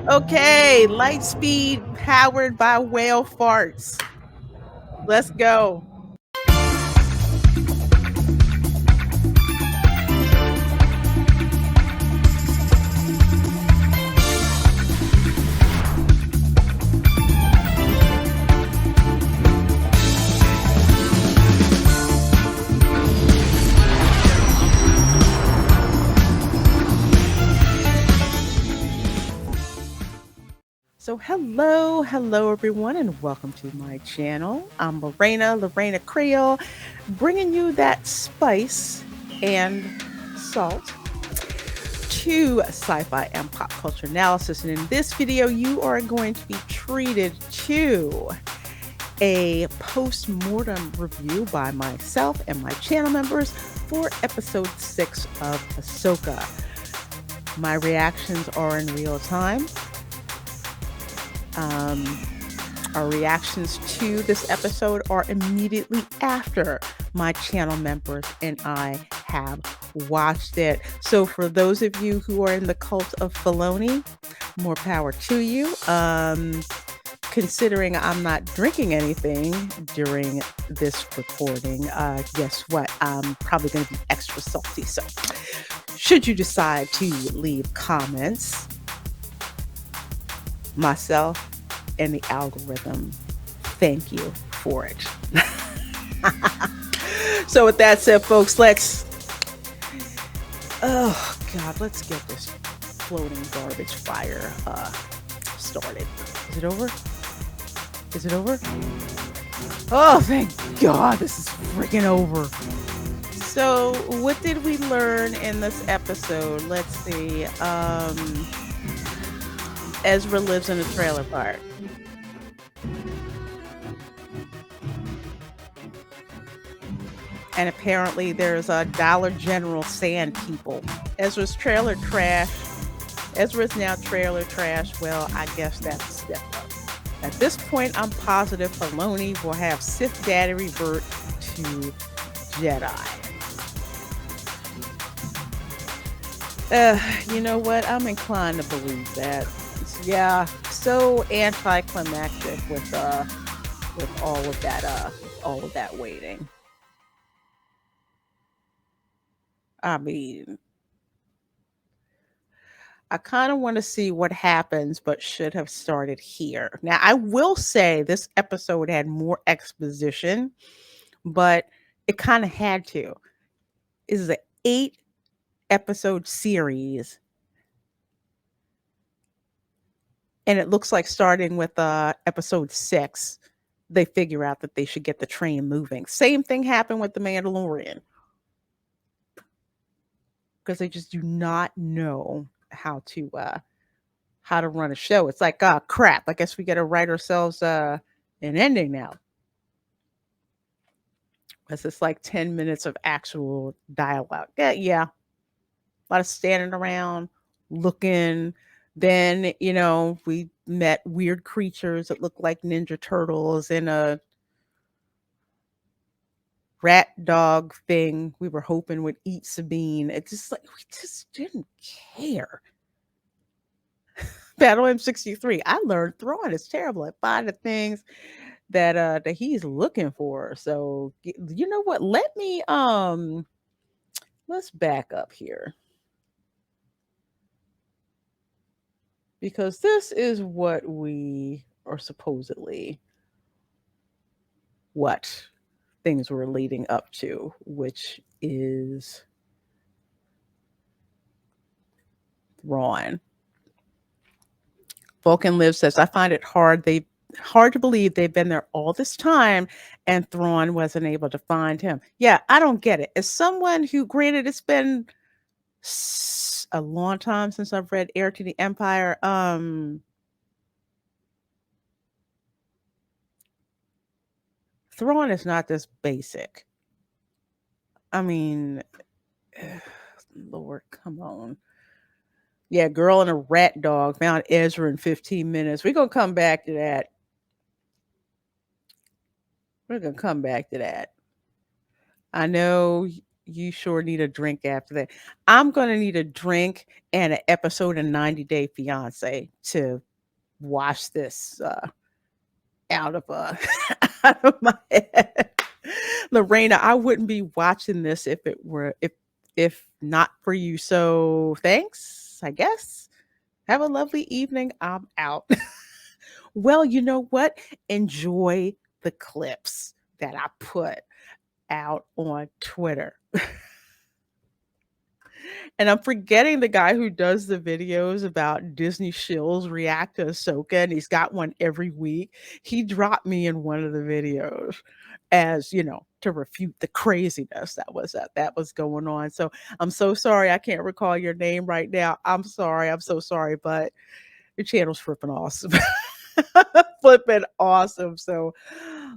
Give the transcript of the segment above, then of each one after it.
Okay, Lightspeed powered by whale farts. Let's go. So, hello everyone, and welcome to my channel. I'm Reina Creole, bringing you that spice and salt to sci-fi and pop culture analysis. And in this video, you are going to be treated to a post-mortem review by myself and my channel members for episode 6 of Ahsoka. My reactions are in real time. Our reactions to this episode are immediately after my channel members and I have watched it. So for those of you who are in the cult of Filoni, more power to you. Considering I'm not drinking anything during this recording, guess what? I'm probably going to be extra salty. So should you decide to leave comments, myself and the algorithm thank you for it. So with that said, folks, let's get this floating garbage fire started. Is it over? Oh, thank God, this is freaking over. So what did we learn in this episode? Let's see. Ezra lives in a trailer park. And apparently there's a Dollar General sand people. Ezra's trailer trash. Ezra's now trailer trash. Well, I guess that's a step up. At this point, I'm positive Filoni will have Sith Daddy revert to Jedi. You know what? I'm inclined to believe that. Yeah, so anticlimactic with all of that waiting. I mean, I kind of want to see what happens, but should have started here. Now, I will say this episode had more exposition, but it kind of had to. This is an 8-episode series. And it looks like starting with episode 6, they figure out that they should get the train moving. Same thing happened with The Mandalorian. Because they just do not know how to run a show. It's like, oh crap, I guess we got to write ourselves an ending now. Because it's like 10 minutes of actual dialogue. Yeah. A lot of standing around, looking. Then, we met weird creatures that looked like Ninja Turtles in a rat dog thing we were hoping would eat Sabine. It's just like, we just didn't care. Battle M63. I learned Thrawn is terrible at finding things that he's looking for. So you know what? Let's back up here. Because this is what we are supposedly what things were leading up to, which is Thrawn. Vulcan Live says, I find it hard to believe they've been there all this time and Thrawn wasn't able to find him. Yeah, I don't get it. As someone who, granted, it's been a long time since I've read Heir to the Empire, Thrawn is not this basic. I mean, Lord, come on. Yeah, girl and a rat dog found Ezra in 15 minutes. We're going to come back to that. I know You sure need a drink after that. I'm gonna need a drink and an episode of 90 Day Fiance to wash this out of out of my head. Lorena, I wouldn't be watching this if it were if not for you. So thanks, I guess. Have a lovely evening. I'm out. Well, you know what? Enjoy the clips that I put out on Twitter. And I'm forgetting the guy who does the videos about Disney shills react to Ahsoka, and he's got one every week. He dropped me in one of the videos as, to refute the craziness that was going on. So I'm so sorry I can't recall your name right now. I'm sorry. I'm so sorry, but your channel's flipping awesome. Flipping awesome. So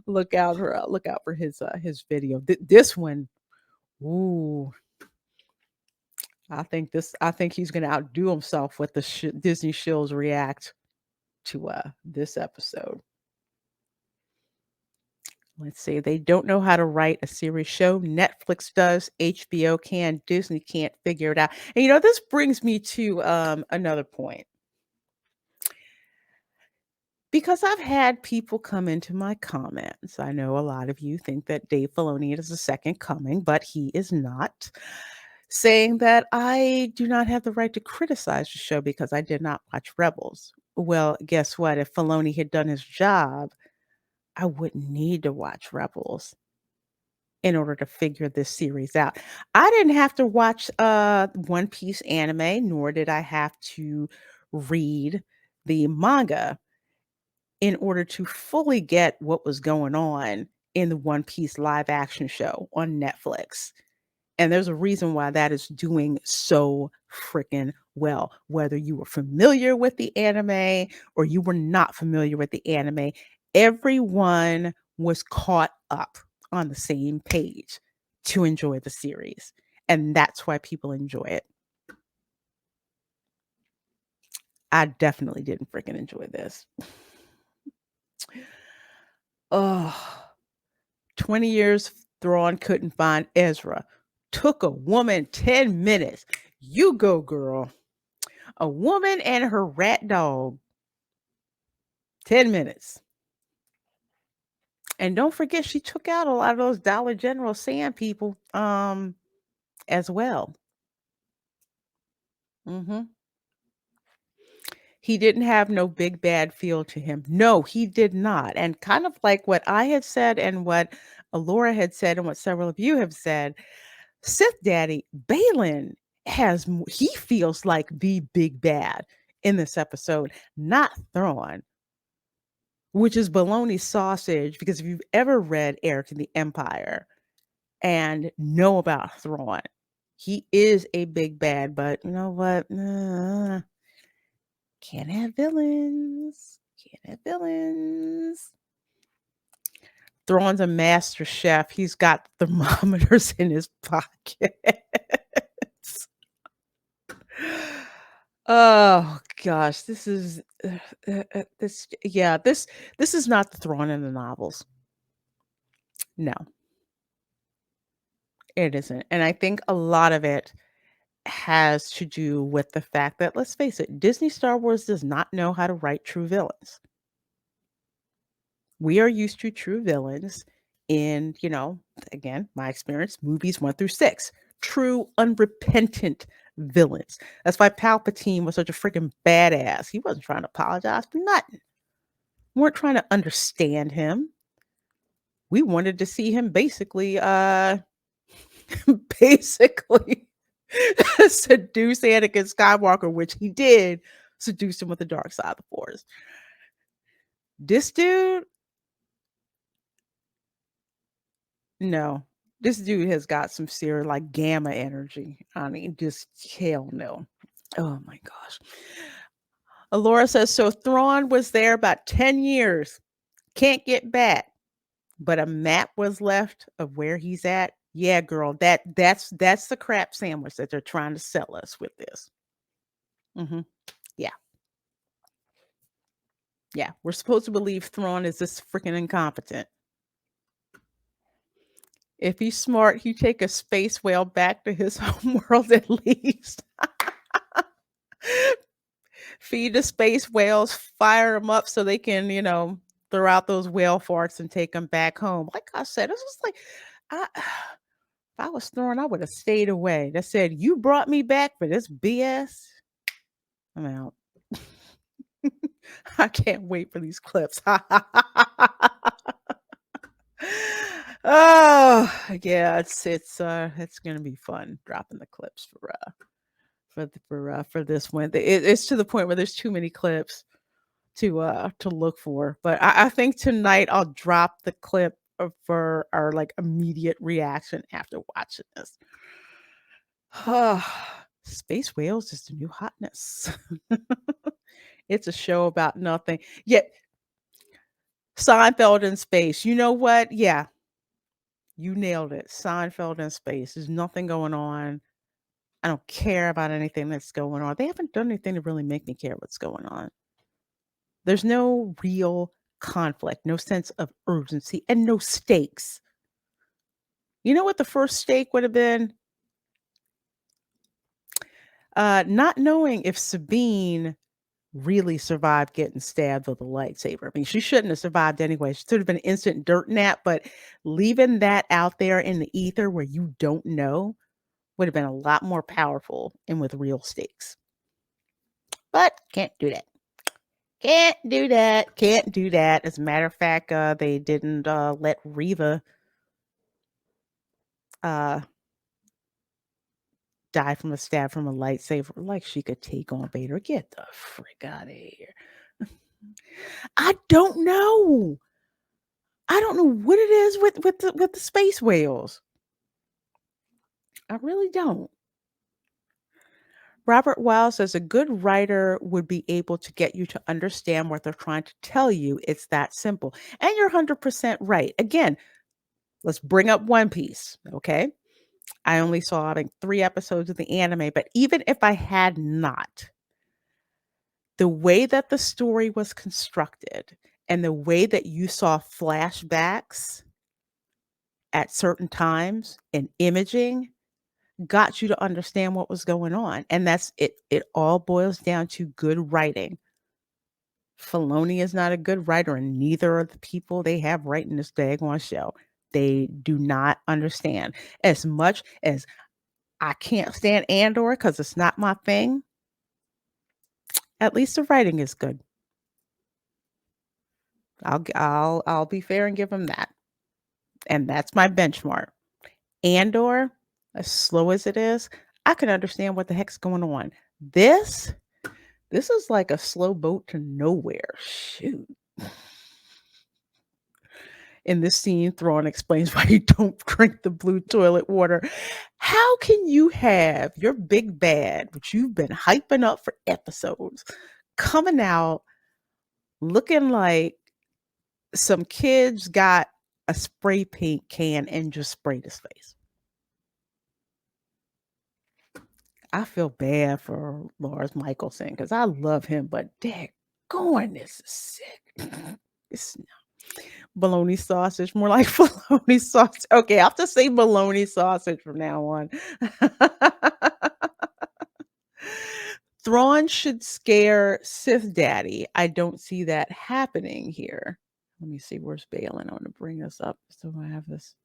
look out for his video. This one, ooh, I think he's going to outdo himself with the Disney shills react to this episode. Let's see. They don't know how to write a series show. Netflix does. HBO can. Disney can't figure it out. And this brings me to another point. Because I've had people come into my comments. I know a lot of you think that Dave Filoni is the second coming, but he is not. Saying that I do not have the right to criticize the show because I did not watch Rebels. Well, guess what? If Filoni had done his job, I wouldn't need to watch Rebels in order to figure this series out. I didn't have to watch One Piece anime, nor did I have to read the manga in order to fully get what was going on in the One Piece live action show on Netflix. And there's a reason why that is doing so freaking well. Whether you were familiar with the anime or you were not familiar with the anime, everyone was caught up on the same page to enjoy the series. And that's why people enjoy it. I definitely didn't freaking enjoy this. Oh, 20 years Thrawn couldn't find Ezra. Took a woman 10 minutes. You go, girl. A woman and her rat dog. 10 minutes. And don't forget, she took out a lot of those Dollar General sand people as well. hmm He didn't have no big bad feel to him. No, he did not. And kind of like what I had said and what Alora had said and what several of you have said, Sith Daddy Balin he feels like the big bad in this episode, not Thrawn, which is bologna sausage. Because if you've ever read Eric and the Empire and know about Thrawn, he is a big bad, but you know what? Can't have villains. Can't have villains. Thrawn's a master chef. He's got thermometers in his pockets. Oh gosh, this is this yeah, this is not the Thrawn in the novels. No, it isn't. And I think a lot of it has to do with the fact that, let's face it, Disney Star Wars does not know how to write true villains. We are used to true villains in, again, my experience, movies 1 through 6. True, unrepentant villains. That's why Palpatine was such a freaking badass. He wasn't trying to apologize for nothing. We weren't trying to understand him. We wanted to see him basically, basically seduce Anakin Skywalker, which he did seduce him with the dark side of the Force. This dude, no. This dude has got some serious like gamma energy. I mean, just hell no. Oh my gosh. Alora says, so Thrawn was there about 10 years. Can't get back. But a map was left of where he's at. Yeah, girl, that's the crap sandwich that they're trying to sell us with this. hmm Yeah. Yeah. We're supposed to believe Thrawn is this freaking incompetent. If he's smart, he take a space whale back to his home world at least. Feed the space whales, fire them up so they can, throw out those whale farts and take them back home. Like I said, this was like, I, if I was thrown, I would have stayed away. That said, you brought me back for this BS. I'm out. I can't wait for these clips. Oh yeah, it's gonna be fun dropping the clips for this one. It's to the point where there's too many clips to look for. But I think tonight I'll drop the clip for our like immediate reaction after watching this. Space whales is the new hotness. It's a show about nothing. Yet Seinfeld in space. You know what? Yeah, you nailed it. Seinfeld in space. There's nothing going on. I don't care about anything that's going on. They haven't done anything to really make me care what's going on. There's no real conflict, no sense of urgency, and no stakes. You know what the first stake would have been? Not knowing if Sabine really survived getting stabbed with a lightsaber. I mean, she shouldn't have survived anyway. She should have been an instant dirt nap, but leaving that out there in the ether where you don't know would have been a lot more powerful and with real stakes. But can't do that. Can't do that. Can't do that. As a matter of fact, they didn't let Reva uh, die from a stab from a lightsaber like she could take on Vader. Get the frick out of here. I don't know. I don't know what it is with the space whales. I really don't. Robert Weil says a good writer would be able to get you to understand what they're trying to tell you. It's that simple. And you're 100% right. Again, let's bring up One Piece, okay? I only saw, I think, 3 episodes of the anime, but even if I had not, the way that the story was constructed and the way that you saw flashbacks at certain times and imaging got you to understand what was going on. And that's it. It all boils down to good writing. Filoni is not a good writer, and neither are the people they have writing this daggone show. They do not understand. As much as I can't stand Andor because it's not my thing, at least the writing is good. I'll be fair and give them that. And that's my benchmark. Andor, as slow as it is, I can understand what the heck's going on. This is like a slow boat to nowhere. Shoot. In this scene, Thrawn explains why you don't drink the blue toilet water. How can you have your big bad, which you've been hyping up for episodes, coming out looking like some kids got a spray paint can and just sprayed his face? I feel bad for Lars Michelson because I love him, but daggone, this is sick. It's bologna sausage, more like bologna sausage. Okay, I'll just say bologna sausage from now on. Thrawn should scare Sith Daddy. I don't see that happening here. Let me see, where's Balin? I want to bring this up so I have this.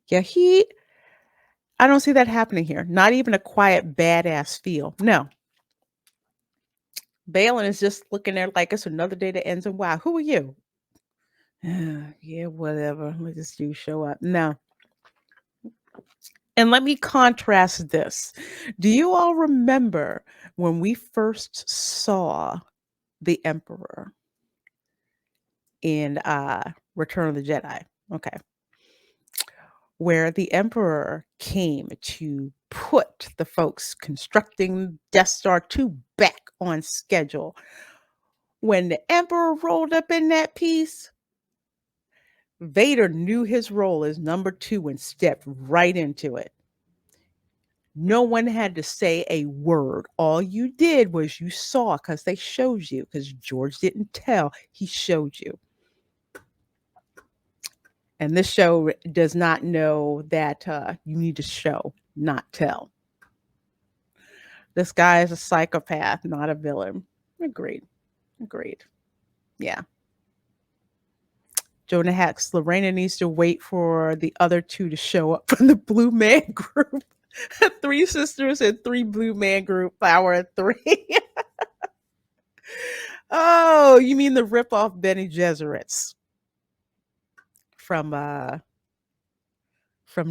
Yeah, I don't see that happening here. Not even a quiet badass feel. No. Balin is just looking there like it's another day that ends in wow. Who are you? Yeah, whatever. Let this dude show up. No. And let me contrast this. Do you all remember when we first saw the Emperor in Return of the Jedi? Okay. Where the Emperor came to put the folks constructing Death Star 2 back on schedule. When the Emperor rolled up in that piece, Vader knew his role as number 2 and stepped right into it. No one had to say a word. All you did was you saw because they showed you, because George didn't tell, he showed you. And this show does not know that you need to show, not tell. This guy is a psychopath, not a villain. Agreed. Agreed. Yeah. Jonah Hex, Lorena needs to wait for the other two to show up from the Blue Man Group. Three sisters and three Blue Man Group, power of three. Oh, you mean the ripoff Benny Gesserits from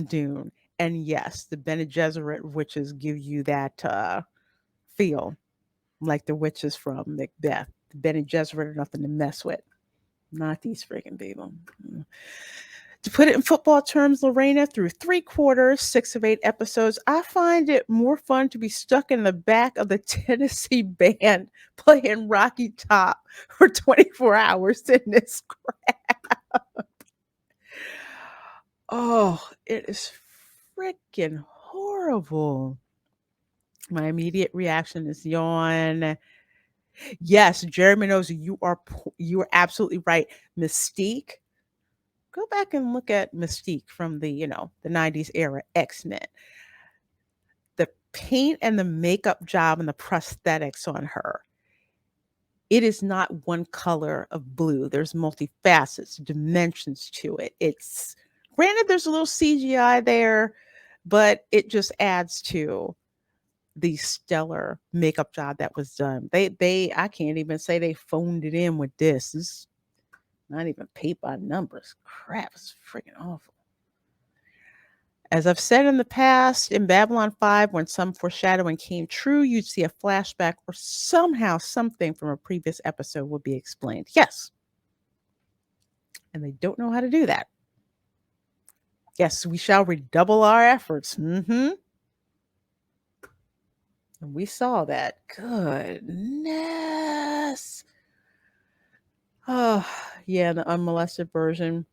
Dune? And yes, the Bene Gesserit witches give you that feel like the witches from Macbeth. The Bene Gesserit are nothing to mess with. Not these freaking people. To put it in football terms, Lorena, through 3 quarters, 6 of 8 episodes, I find it more fun to be stuck in the back of the Tennessee band playing Rocky Top for 24 hours than this crap. Oh, it is freaking horrible. My immediate reaction is yawn. Yes, Jeremy knows you are absolutely right. Mystique. Go back and look at Mystique from the 90s era X-Men. The paint and the makeup job and the prosthetics on her. It is not one color of blue. There's multifacets, dimensions to it. It's granted there's a little CGI there, but it just adds to the stellar makeup job that was done. They I can't even say they phoned it in with this. This is not even paint by numbers. Crap, it's freaking awful. As I've said in the past, in Babylon 5, when some foreshadowing came true, you'd see a flashback or somehow something from a previous episode would be explained. Yes. And they don't know how to do that. Yes, we shall redouble our efforts. And we saw that. Goodness. Oh, yeah, the unmolested version.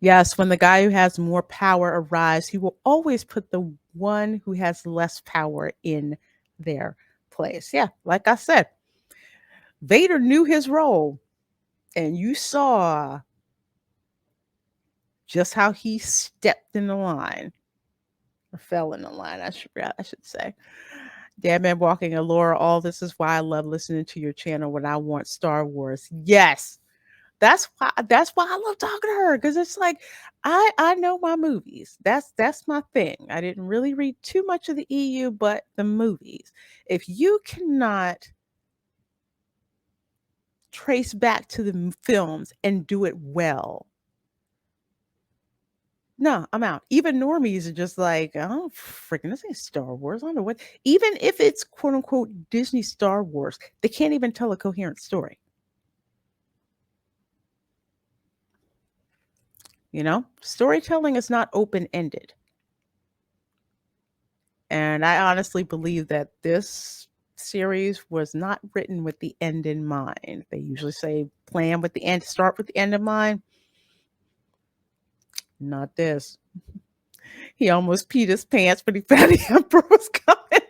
Yes, when the guy who has more power arrives, he will always put the one who has less power in their place. Yeah, like I said, Vader knew his role, and you saw just how he stepped in the line or fell in the line. I should say. Dad Man walking Allura, all this is why I love listening to your channel when I want Star Wars. Yes, that's why I love talking to her because it's like I know my movies. That's my thing. I didn't really read too much of the EU, but the movies. If you cannot trace back to the films and do it well, no, I'm out. Even normies are just like, oh freaking this ain't Star Wars. I don't know what. Even if it's quote unquote Disney Star Wars, they can't even tell a coherent story. Storytelling is not open ended. And I honestly believe that this series was not written with the end in mind. They usually say plan with the end, start with the end in mind. Not this. He almost peed his pants when he found the emperor was coming.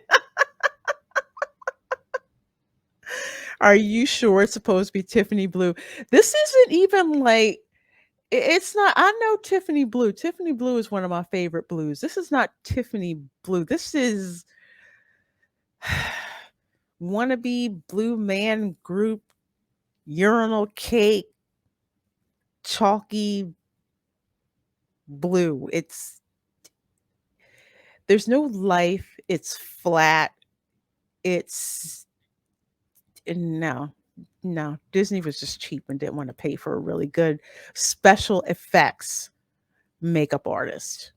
Are you sure it's supposed to be Tiffany blue? This isn't even like it's not. I know Tiffany blue. Tiffany blue is one of my favorite blues. This is not Tiffany blue. This is wannabe blue man group urinal cake chalky blue. There's no life. It's flat. It's no, no. Disney was just cheap and didn't want to pay for a really good special effects makeup artist.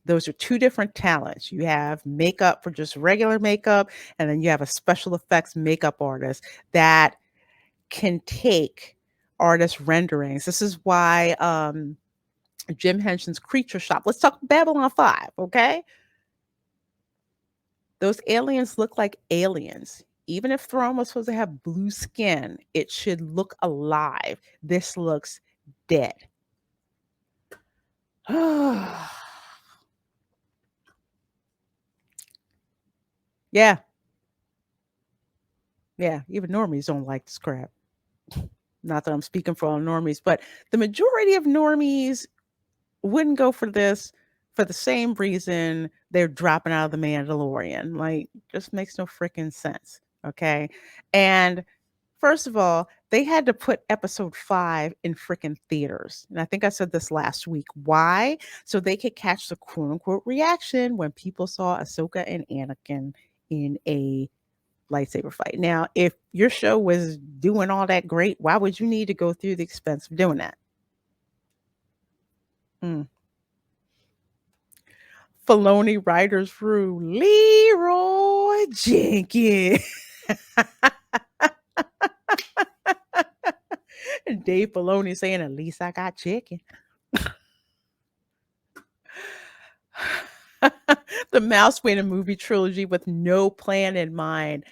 Those are two different talents. You have makeup for just regular makeup, and then you have a special effects makeup artist that can take artist renderings. This is why Jim Henson's Creature Shop. Let's talk Babylon 5, okay? Those aliens look like aliens. Even if Thrawn was supposed to have blue skin, it should look alive. This looks dead. Yeah. Yeah. Even normies don't like this crap. Not that I'm speaking for all normies, but the majority of normies wouldn't go for this for the same reason they're dropping out of the Mandalorian. Like, just makes no freaking sense. Okay. And first of all, they had to put episode 5 in freaking theaters. And I think I said this last week. Why? So they could catch the quote unquote reaction when people saw Ahsoka and Anakin in a lightsaber fight. Now, if your show was doing all that great, why would you need to go through the expense of doing that? Mm. Filoni writers room, Leroy Jenkins. And Dave Filoni saying, at least I got chicken. The Mouse Wayne movie trilogy with no plan in mind.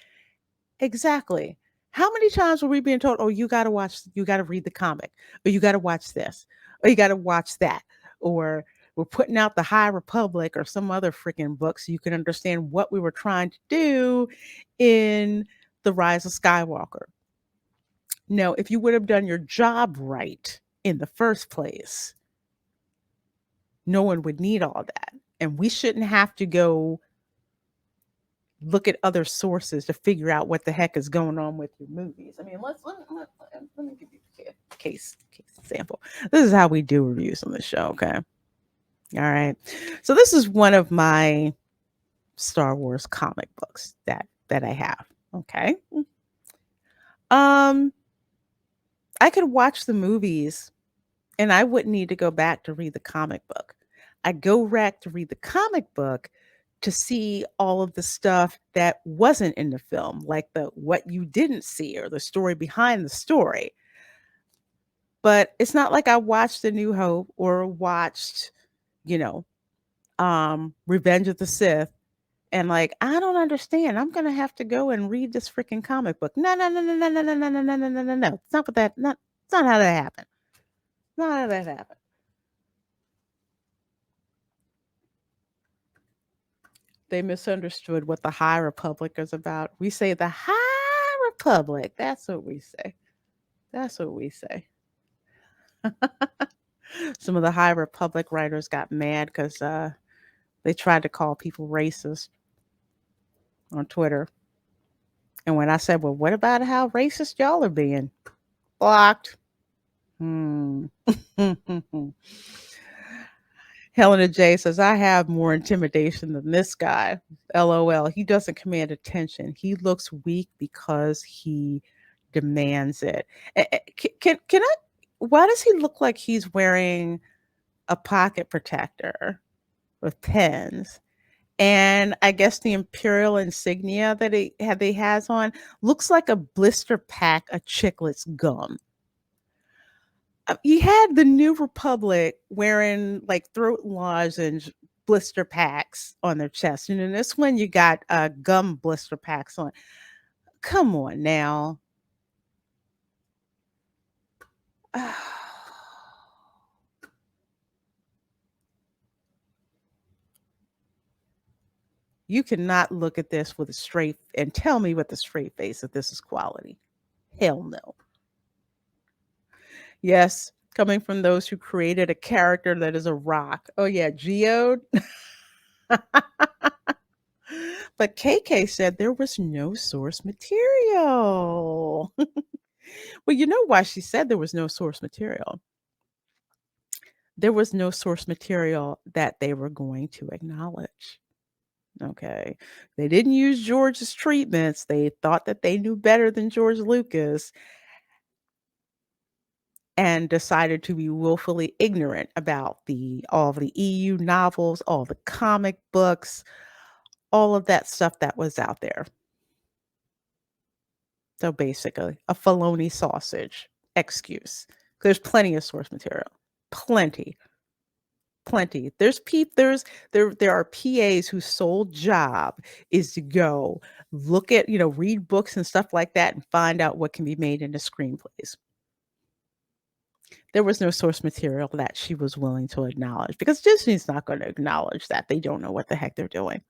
Exactly. How many times were we being told, oh, you got to watch, you got to read the comic, or you got to watch this, or you got to watch that, or we're putting out the High Republic or some other freaking book so you can understand what we were trying to do in The Rise of Skywalker. No, if you would have done your job right in the first place, no one would need all that. And we shouldn't have to go look at other sources to figure out what the heck is going on with your movies. I mean, let me give you a case example. This is how we do reviews on the show, okay? All right. So this is one of my Star Wars comic books that I have, okay? Um I could watch the movies and I wouldn't need to go back to read the comic book. I go back to read the comic book to see all of the stuff that wasn't in the film, like the what you didn't see or the story behind the story. But it's not like I watched A New Hope or watched, you know, Revenge of the Sith and like, I don't understand. I'm gonna have to go and read this freaking comic book. No, no, no, no, no, no, no, no, no, no, no, no, no, no. It's not what that not it's not how that happened. Not how that happened. They misunderstood what the High Republic is about. We say the High Republic. That's what we say. That's what we say. Some of the High Republic writers got mad because they tried to call people racist on Twitter. And when I said, well, what about how racist y'all are being? Blocked. Hmm. Helena J says, I have more intimidation than this guy. LOL. He doesn't command attention. He looks weak because he demands it. Can I? Why does he look like he's wearing a pocket protector with pens? And I guess the imperial insignia that he has on looks like a blister pack of Chiclets gum. You had the New Republic wearing like throat lozenge blister packs on their chest, and in this one you got gum blister packs on. Come on now. You cannot look at this with a straight and tell me with a straight face that this is quality. Hell no. Yes, coming from those who created a character that is a rock. Oh yeah, Geode. But KK said there was no source material. Well, you know why she said there was no source material? There was no source material that they were going to acknowledge. Okay. They didn't use George's treatments. They thought that they knew better than George Lucas and decided to be willfully ignorant about the all of the EU novels, all the comic books, all of that stuff that was out there. So basically, a Filoni sausage excuse. There's plenty of source material. Plenty. Plenty. There are PAs whose sole job is to go look at, read books and stuff like that and find out what can be made into screenplays. There was no source material that she was willing to acknowledge because Disney's not going to acknowledge that. They don't know what the heck they're doing.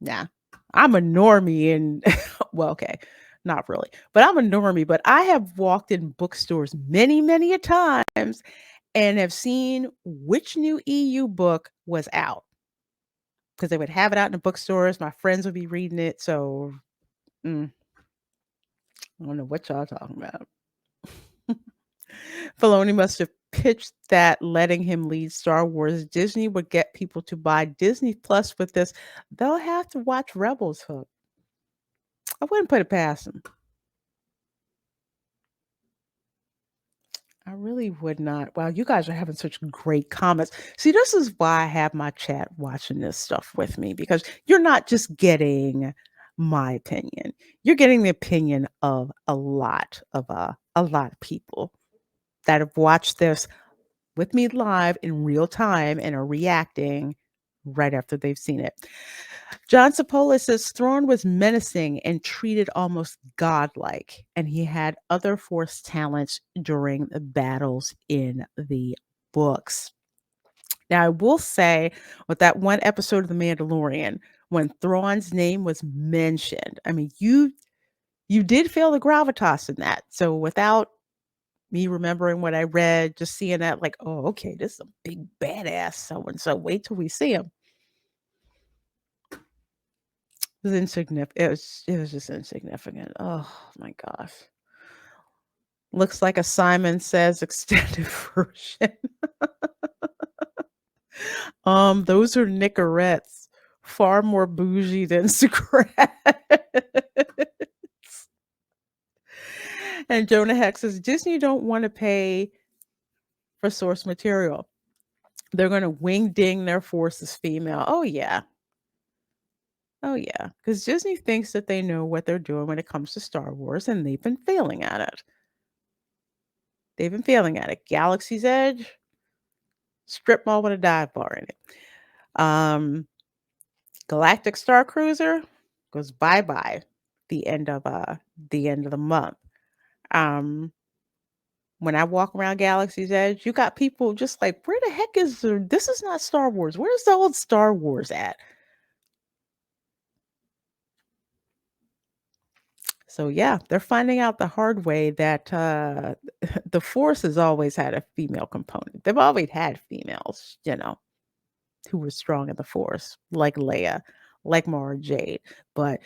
Yeah. I'm a normie and well, okay. Not really. But I'm a normie, but I have walked in bookstores many, many a times and have seen which new EU book was out because they would have it out in the bookstores. My friends would be reading it. So I don't know what y'all talking about. Filoni must have pitched that letting him lead Star Wars, Disney would get people to buy Disney Plus with this. They'll have to watch Rebels Hook. I wouldn't put it past them. I really would not. Wow, you guys are having such great comments. See, this is why I have my chat watching this stuff with me because you're not just getting my opinion. You're getting the opinion of a lot of people that have watched this with me live in real time and are reacting right after they've seen it. John Sapola says Thrawn was menacing and treated almost godlike, and he had other force talents during the battles in the books. Now, I will say, with that one episode of The Mandalorian, when Thrawn's name was mentioned, I mean, you did feel the gravitas in that. So without me remembering what I read, just seeing that, like, oh, okay, this is a big badass so and so. Wait till we see him. It was insignificant. It was just insignificant. Oh my gosh. Looks like a Simon Says extended version. Those are Nicorettes. Far more bougie than cigarettes. And Jonah Heck says Disney don't want to pay for source material. They're going to wing ding their forces female. Oh yeah. Oh yeah. Because Disney thinks that they know what they're doing when it comes to Star Wars, and they've been failing at it. They've been failing at it. Galaxy's Edge, strip mall with a dive bar in it. Galactic Star Cruiser goes bye bye the end of the month. Um, when I walk around Galaxy's Edge, you got people just like, where the heck is this? Is not Star Wars. Where's the old Star Wars at? So yeah, they're finding out the hard way that the Force has always had a female component. They've always had females, who were strong in the Force, like Leia, like Mara Jade. But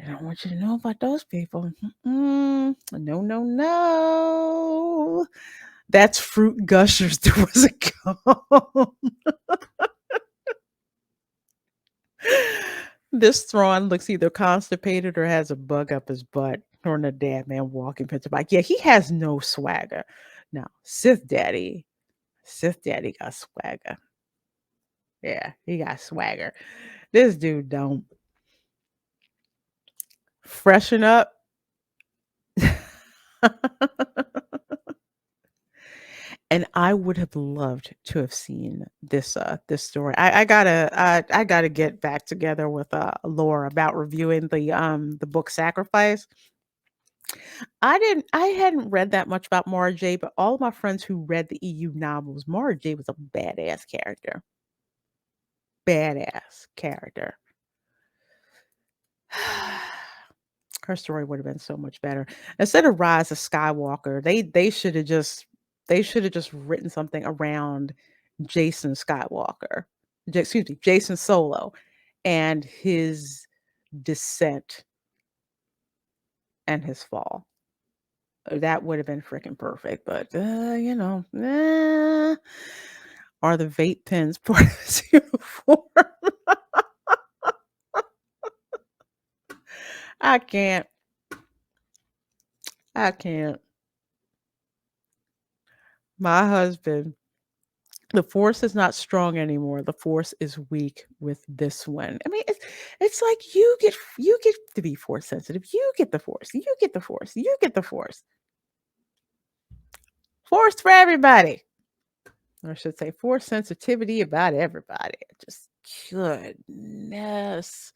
I don't want you to know about those people. No, no, no. That's Fruit Gushers. There was a gum. This Thrawn looks either constipated or has a bug up his butt, or in a dad man walking picture bike. Yeah, he has no swagger. Now, Sith Daddy got swagger. Yeah, he got swagger. This dude don't. Freshen up. And I would have loved to have seen this story. I gotta get back together with Laura about reviewing the book Sacrifice. I hadn't read that much about Mara J, but all of my friends who read the EU novels, Mara J was a badass character. Badass character. Her story would have been so much better. Instead of Rise of Skywalker, they should have just written something around Jason Skywalker. Excuse me, Jason Solo and his descent and his fall. That would have been freaking perfect, but are the vape pens part of his uniform? I can't. I can't. My husband, the force is not strong anymore. The force is weak with this one. I mean, it's like you get to be force sensitive. You get the force. You get the force. You get the force. Force for everybody. Or I should say force sensitivity about everybody. Just goodness.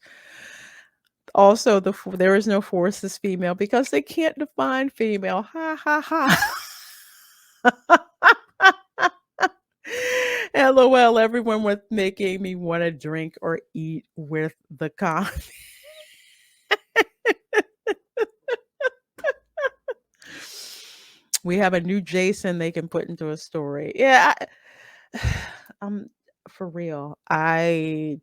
Also, there is no force is female because they can't define female. Ha ha ha. LOL, everyone was making me want to drink or eat with the comment. We have a new Jason they can put into a story. Yeah, um, for real. I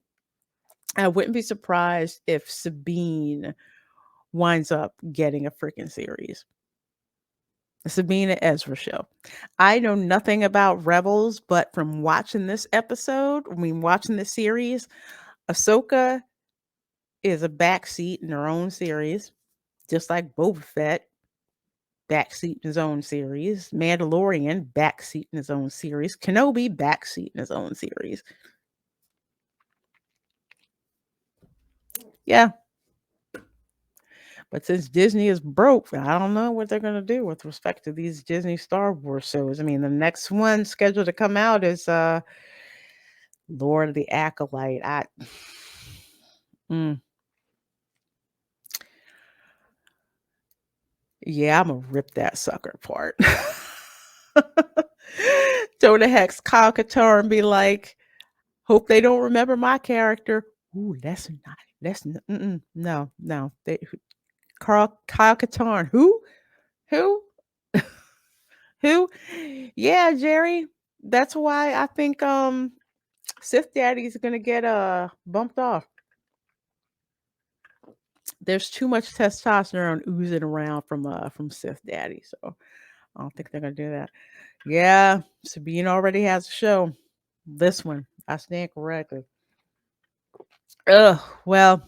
wouldn't be surprised if Sabine winds up getting a freaking series. Sabine and Ezra show. I know nothing about Rebels, but from watching this episode, watching this series, Ahsoka is a backseat in her own series, just like Boba Fett, backseat in his own series, Mandalorian, backseat in his own series, Kenobi, backseat in his own series. Yeah. But since Disney is broke, I don't know what they're going to do with respect to these Disney Star Wars shows. I mean, the next one scheduled to come out is Lord of the Acolyte. Mm, yeah, I'm gonna rip that sucker apart. Throw the hex Kyle Katarn and be like, hope they don't remember my character. Ooh, no, no. Kyle Katarn. Who? Who? Who? Yeah, Jerry. That's why I think Sith Daddy's gonna get bumped off. There's too much testosterone oozing around from Sith Daddy, so I don't think they're gonna do that. Yeah, Sabine already has a show. This one, I stand corrected. Ugh. Well,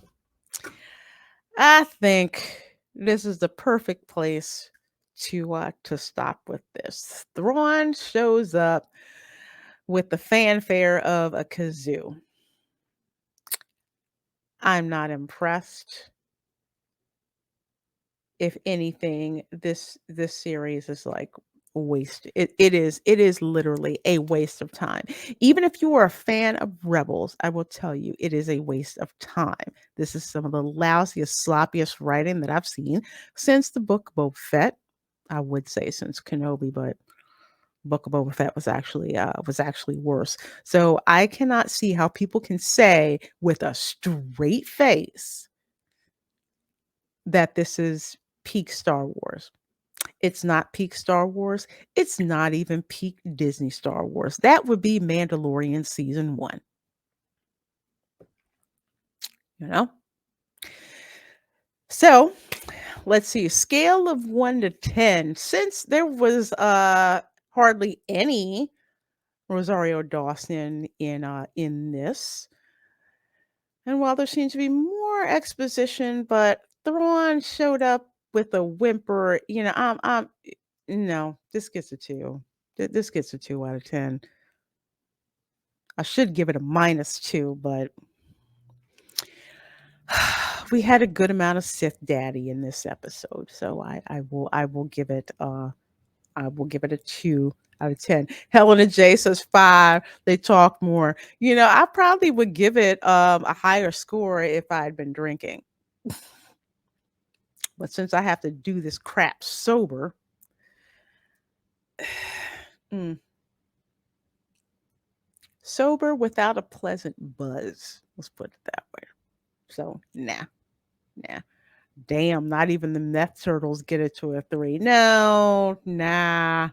I think this is the perfect place to stop with this. Thrawn shows up with the fanfare of a kazoo. I'm not impressed. If anything, this series is like waste. It is literally a waste of time. Even if you are a fan of Rebels, I will tell you it is a waste of time. This is some of the lousiest, sloppiest writing that I've seen since the book Boba Fett. I would say since Kenobi, but Book of Boba Fett was actually worse. So I cannot see how people can say with a straight face that this is peak Star Wars. It's not peak Star Wars. It's not even peak Disney Star Wars. That would be Mandalorian season 1. You know? So, let's see. Scale of 1 to 10. Since there was hardly any Rosario Dawson in this, and while there seems to be more exposition, but Thrawn showed up with a whimper, I'm no, this gets a 2. This gets a 2 out of 10. I should give it a -2, but we had a good amount of Sith Daddy in this episode, so I will give it a 2 out of 10. Helena J says 5. They talk more. I probably would give it a higher score if I had been drinking. But since I have to do this crap sober, sober without a pleasant buzz. Let's put it that way. So, nah. Damn, not even the meth turtles get it to a 3. No, nah.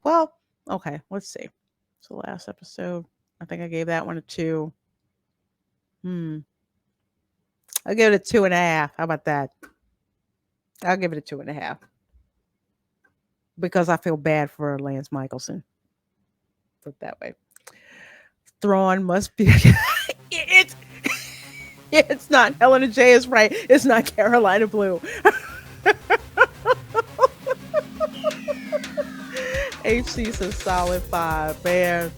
Well, okay, let's see. So last episode, I think I gave that one a 2. I'll give it a 2.5. How about that? I'll give it a 2.5. Because I feel bad for Lance Michelson. Put it that way. Thrawn must be it's not Helena J is right. It's not Carolina Blue. HC says solid 5. Man,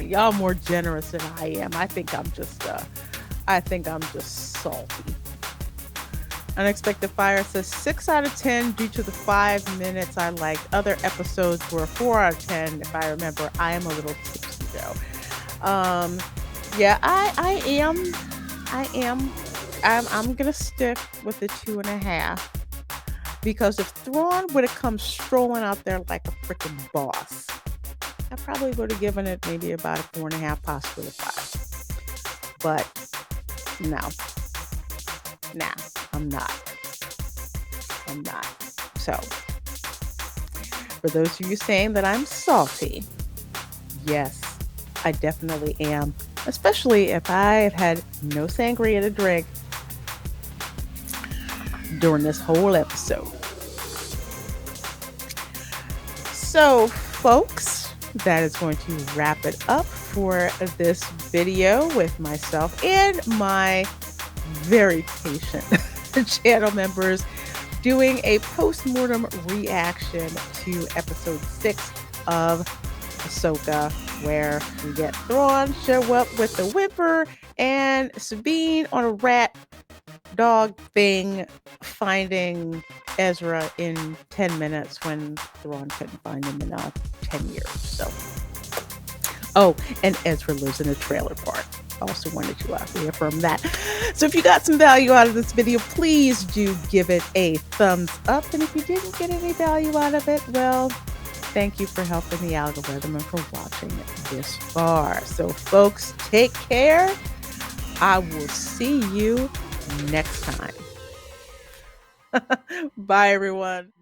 y'all more generous than I am. I think I'm just salty. Unexpected Fire says 6 out of 10 due to the 5 minutes I liked. Other episodes were 4 out of 10 if I remember. I am a little tipsy though. Yeah, I am. I'm gonna stick with the 2.5 because if Thrawn would have come strolling out there like a freaking boss, I probably would have given it maybe about a 4.5, possibly a 5. But no, nah, I'm not. I'm not. So, for those of you saying that I'm salty, yes, I definitely am. Especially if I have had no sangria to drink during this whole episode. So, folks, that is going to wrap it up for this video with myself and my very patient channel members doing a post-mortem reaction to episode 6 of Ahsoka, where we get Thrawn show up with the whimper and Sabine on a rat dog thing finding Ezra in 10 minutes when Thrawn couldn't find him in 10 years. So, oh, and Ezra lives in a trailer park. Also wanted to reaffirm that. So if you got some value out of this video, please do give it a thumbs up. And if you didn't get any value out of it, well, thank you for helping the algorithm and for watching this far. So folks, take care. I will see you next time. Bye, everyone.